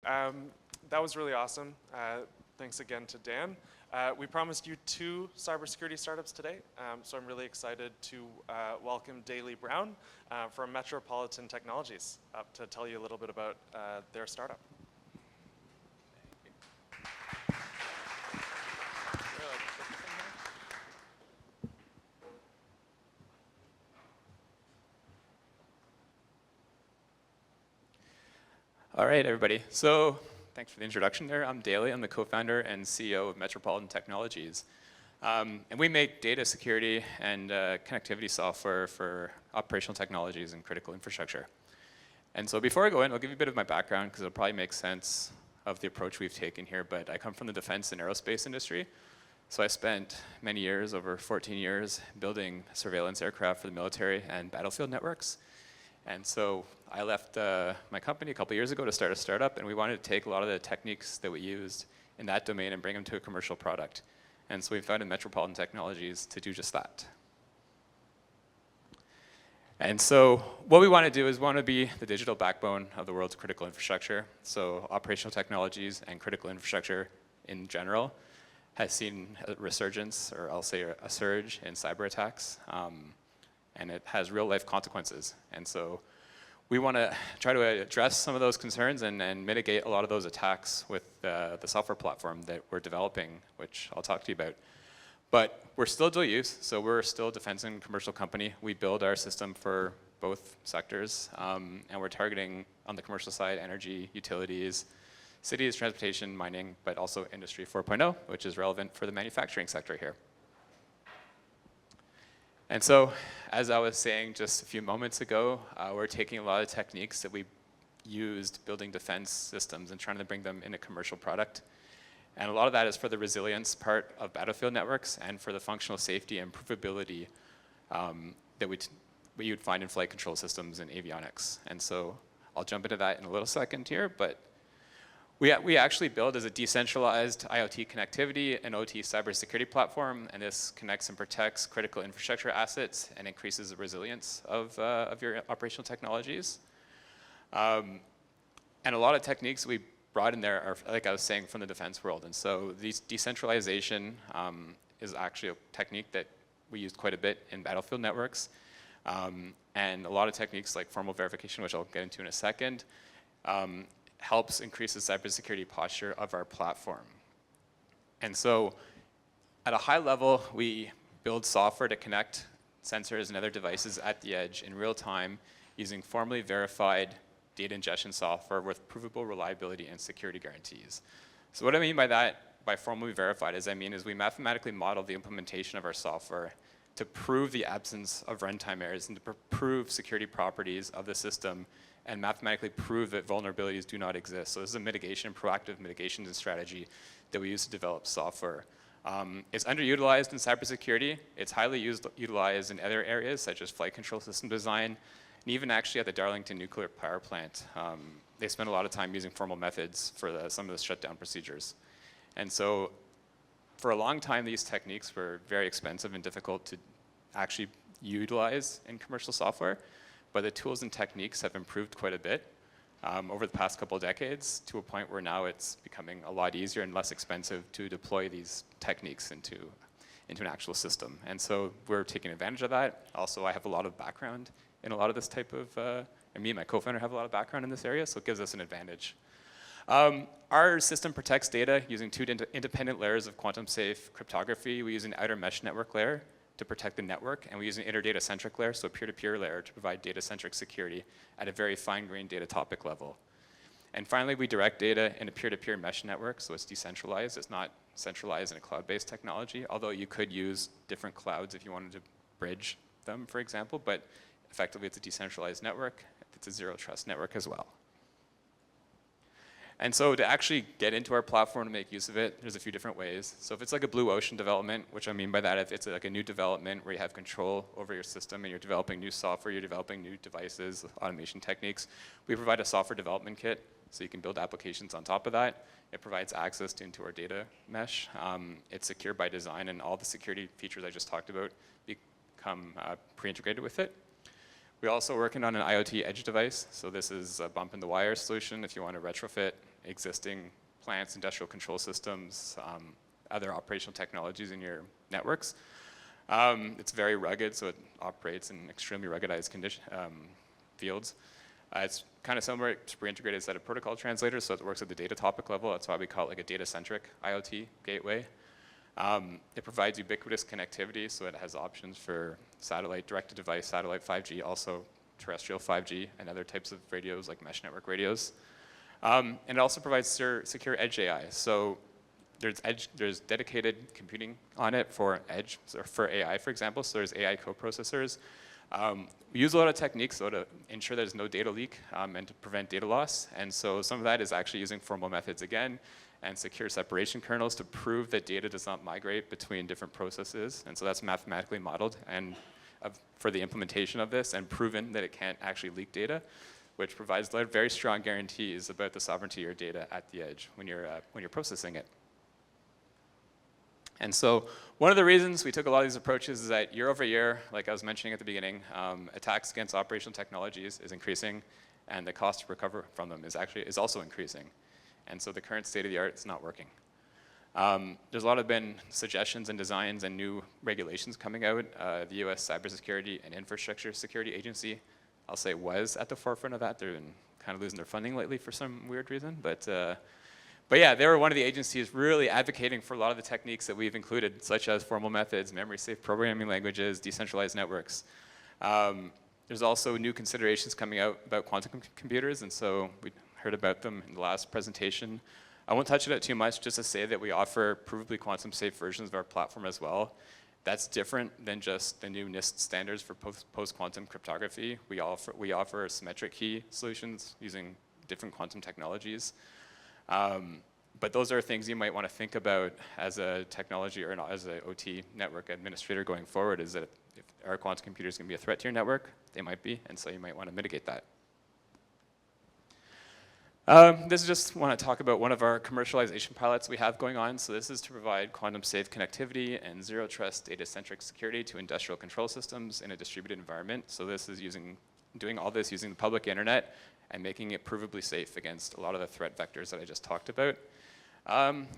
That was really awesome. Thanks again to Dan. We promised you 2 cybersecurity startups today, so I'm really excited to welcome Daley Brown from Metropolitan Technologies up to tell you a little bit about their startup. All right, everybody. So thanks for the introduction there. I'm Daley. I'm the co-founder and CEO of Metropolitan Technologies. And we make data security and connectivity software for operational technologies and critical infrastructure. And so before I go in, I'll give you a bit of my background because it'll probably make sense of the approach we've taken here. But I come from the defense and aerospace industry. So I spent many years, over 14 years, building surveillance aircraft for the military and battlefield networks. And so I left my company a couple years ago to start a startup, and we wanted to take a lot of the techniques that we used in that domain and bring them to a commercial product. And so we founded Metropolitan Technologies to do just that. And so what we want to do is we want to be the digital backbone of the world's critical infrastructure. So operational technologies and critical infrastructure in general has seen a resurgence, or I'll say a surge in cyber attacks. And it has real life consequences. And so we want to try to address some of those concerns and mitigate a lot of those attacks with the software platform that we're developing, which I'll talk to you about. But we're still dual use, so we're still a defense and commercial company. We build our system for both sectors, and we're targeting on the commercial side, energy, utilities, cities, transportation, mining, but also Industry 4.0, which is relevant for the manufacturing sector here. And so, as I was saying just a few moments ago, we're taking a lot of techniques that we used building defense systems and trying to bring them in a commercial product. And a lot of that is for the resilience part of battlefield networks and for the functional safety and provability that we would find in flight control systems and avionics. And so I'll jump into that in a little second here, but we actually build as a decentralized IoT connectivity and OT cybersecurity platform, and this connects and protects critical infrastructure assets and increases the resilience of your operational technologies. And a lot of techniques we brought in there are, like I was saying, from the defense world. And so decentralization is actually a technique that we used quite a bit in battlefield networks. And a lot of techniques like formal verification, which I'll get into in a second, helps increase the cybersecurity posture of our platform. And so at a high level, we build software to connect sensors and other devices at the edge in real time using formally verified data ingestion software with provable reliability and security guarantees. So what I mean by that, by formally verified, is we mathematically model the implementation of our software to prove the absence of runtime errors and to prove security properties of the system and mathematically prove that vulnerabilities do not exist. So this is a mitigation, proactive mitigation strategy that we use to develop software. It's underutilized in cybersecurity. It's highly utilized in other areas, such as flight control system design, and even actually at the Darlington nuclear power plant. They spend a lot of time using formal methods for some of the shutdown procedures. And so for a long time, these techniques were very expensive and difficult to actually utilize in commercial software. But the tools and techniques have improved quite a bit over the past couple of decades to a point where now it's becoming a lot easier and less expensive to deploy these techniques into an actual system. And so we're taking advantage of that. Also, I have a lot of background in a lot of this type of, and me and my co-founder have a lot of background in this area, so it gives us an advantage. Our system protects data using 2 independent layers of quantum-safe cryptography. We use an outer mesh network layer to protect the network, and we use an interdata-centric layer, so a peer-to-peer layer to provide data-centric security at a very fine-grained data topic level. And finally, we direct data in a peer-to-peer mesh network, so it's decentralized. It's not centralized in a cloud-based technology, although you could use different clouds if you wanted to bridge them, for example, but effectively it's a decentralized network. It's a zero-trust network as well. And so to actually get into our platform to make use of it, there's a few different ways. So if it's like a blue ocean development, which I mean by that, if it's like a new development where you have control over your system and you're developing new software, you're developing new devices, automation techniques, we provide a software development kit so you can build applications on top of that. It provides access into our data mesh. It's secure by design, and all the security features I just talked about become pre-integrated with it. We're also working on an IoT edge device. So this is a bump in the wire solution if you want to retrofit existing plants, industrial control systems, other operational technologies in your networks. It's very rugged, so it operates in extremely ruggedized fields. It's kind of similar to pre-integrated set of protocol translators, so it works at the data topic level. That's why we call it like a data-centric IoT gateway. It provides ubiquitous connectivity, so it has options for satellite, direct-to-device, satellite 5G, also terrestrial 5G, and other types of radios like mesh network radios. And it also provides secure edge AI. So there's dedicated computing on it for edge, or for AI, for example. So there's AI coprocessors. We use a lot of techniques though to ensure there's no data leak and to prevent data loss. And so some of that is actually using formal methods again and secure separation kernels to prove that data does not migrate between different processes. And so that's mathematically modeled and for the implementation of this and proven that it can't actually leak data, which provides very strong guarantees about the sovereignty of your data at the edge when you're processing it. And so one of the reasons we took a lot of these approaches is that year over year, like I was mentioning at the beginning, attacks against operational technologies is increasing, and the cost to recover from them is also increasing. And so the current state of the art is not working. There's a lot of been suggestions and designs and new regulations coming out. The US Cybersecurity and Infrastructure Security Agency, I'll say, was at the forefront of that. They've been kind of losing their funding lately for some weird reason, but yeah, they were one of the agencies really advocating for a lot of the techniques that we've included, such as formal methods, memory-safe programming languages, decentralized networks. There's also new considerations coming out about quantum computers, and so we heard about them in the last presentation. I won't touch on it too much, just to say that we offer provably quantum-safe versions of our platform as well. That's different than just the new NIST standards for post-quantum cryptography. We offer symmetric key solutions using different quantum technologies. But those are things you might want to think about as a technology or as an OT network administrator going forward, is that if our quantum computers can be a threat to your network, they might be, and so you might want to mitigate that. This is just want to talk about one of our commercialization pilots we have going on. So this is to provide quantum-safe connectivity and zero-trust data-centric security to industrial control systems in a distributed environment. So this is doing all this using the public internet and making it provably safe against a lot of the threat vectors that I just talked about.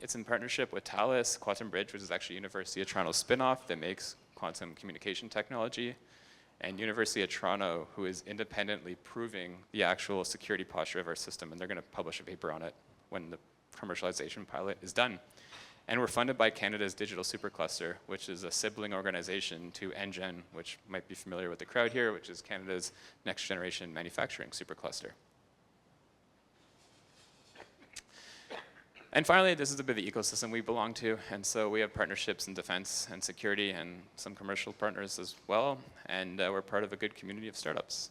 It's in partnership with Thales, Quantum Bridge, which is actually University of Toronto's spin-off that makes quantum communication technology, and University of Toronto, who is independently proving the actual security posture of our system, and they're going to publish a paper on it when the commercialization pilot is done. And we're funded by Canada's Digital Supercluster, which is a sibling organization to NGen, which might be familiar with the crowd here, which is Canada's next generation manufacturing supercluster. And finally, this is a bit of the ecosystem we belong to, and so we have partnerships in defense and security and some commercial partners as well, and we're part of a good community of startups.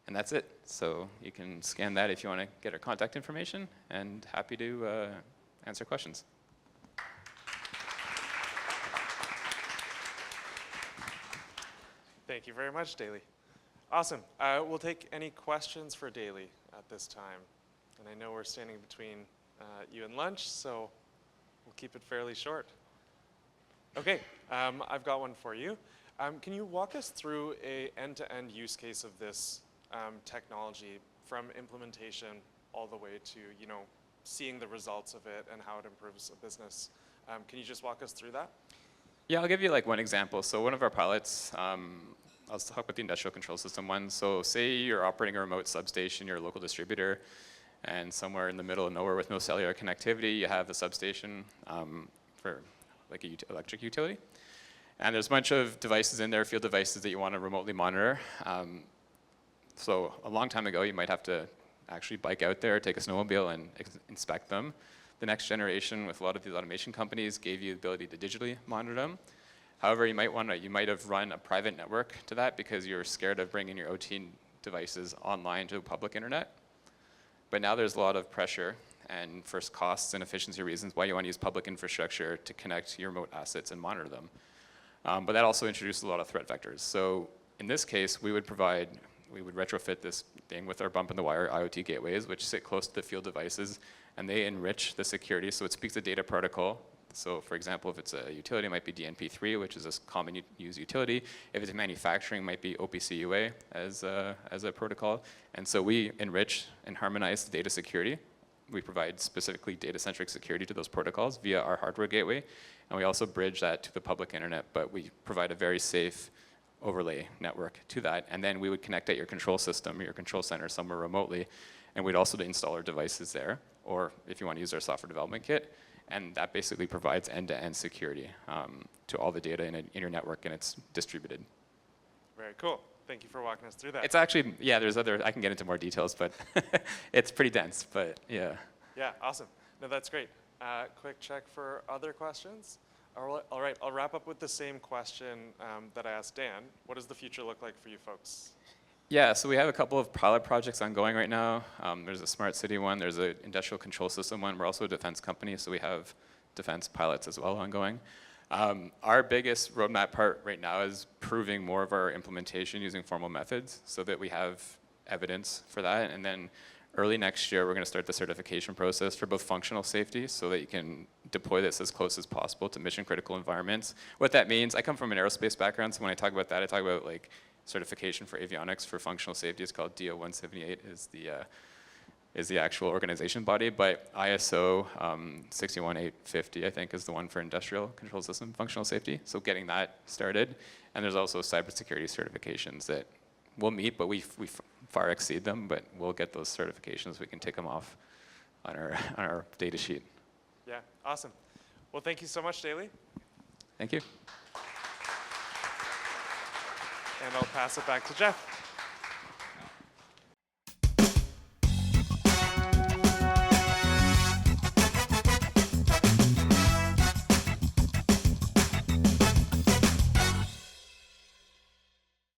And that's it. So you can scan that if you want to get our contact information, and happy to answer questions. Thank you very much, Daly. Awesome. We'll take any questions for Daly at this time. And I know we're standing between you and lunch, so we'll keep it fairly short. Okay, I've got one for you. Can you walk us through an end-to-end use case of this technology from implementation all the way to, seeing the results of it and how it improves a business? Can you just walk us through that? Yeah, I'll give you one example. So one of our pilots, I'll talk about the industrial control system one. So say you're operating a remote substation, you're a local distributor, and somewhere in the middle of nowhere with no cellular connectivity, you have the substation for like an electric utility. And there's a bunch of devices in there, field devices that you want to remotely monitor. So a long time ago, you might have to actually bike out there, take a snowmobile, and inspect them. The next generation, with a lot of these automation companies, gave you the ability to digitally monitor them. However, you might have run a private network to that because you're scared of bringing your OT devices online to the public internet. But now there's a lot of pressure, and for costs and efficiency reasons, why you want to use public infrastructure to connect your remote assets and monitor them. But that also introduces a lot of threat vectors. So in this case, we would retrofit this thing with our bump-in-the-wire IoT gateways, which sit close to the field devices, and they enrich the security. So it speaks a data protocol So for example, if it's a utility, it might be DNP3, which is a common used utility. If it's manufacturing, it might be OPC UA as a protocol. And so we enrich and harmonize the data security. We provide specifically data-centric security to those protocols via our hardware gateway. And we also bridge that to the public internet, but we provide a very safe overlay network to that. And then we would connect at your control system, your control center somewhere remotely, and we'd also install our devices there, or if you want to use our software development kit. And that basically provides end-to-end security to all the data in your network, and it's distributed. Very cool. Thank you for walking us through that. It's actually, yeah, there's other, I can get into more details, but it's pretty dense, but yeah. Yeah, awesome. No, that's great. Quick check for other questions. All right, I'll wrap up with the same question that I asked Dan. What does the future look like for you folks? Yeah, so we have a couple of pilot projects ongoing right now. There's a smart city one, there's an industrial control system one. We're also a defense company, so we have defense pilots as well ongoing. Our biggest roadmap part right now is proving more of our implementation using formal methods so that we have evidence for that. And then early next year, we're going to start the certification process for both functional safety so that you can deploy this as close as possible to mission critical environments. What that means, I come from an aerospace background, so when I talk about that, I talk about like certification for avionics for functional safety. It's called DO 178 is the actual organization body, but ISO 61850 I think is the one for industrial control system functional safety. So getting that started, and there's also cybersecurity certifications that we'll meet, but we far exceed them. But we'll get those certifications. We can take them off on our data sheet. Yeah, awesome. Well, thank you so much, Daly. Thank you. And I'll pass it back to Jeff.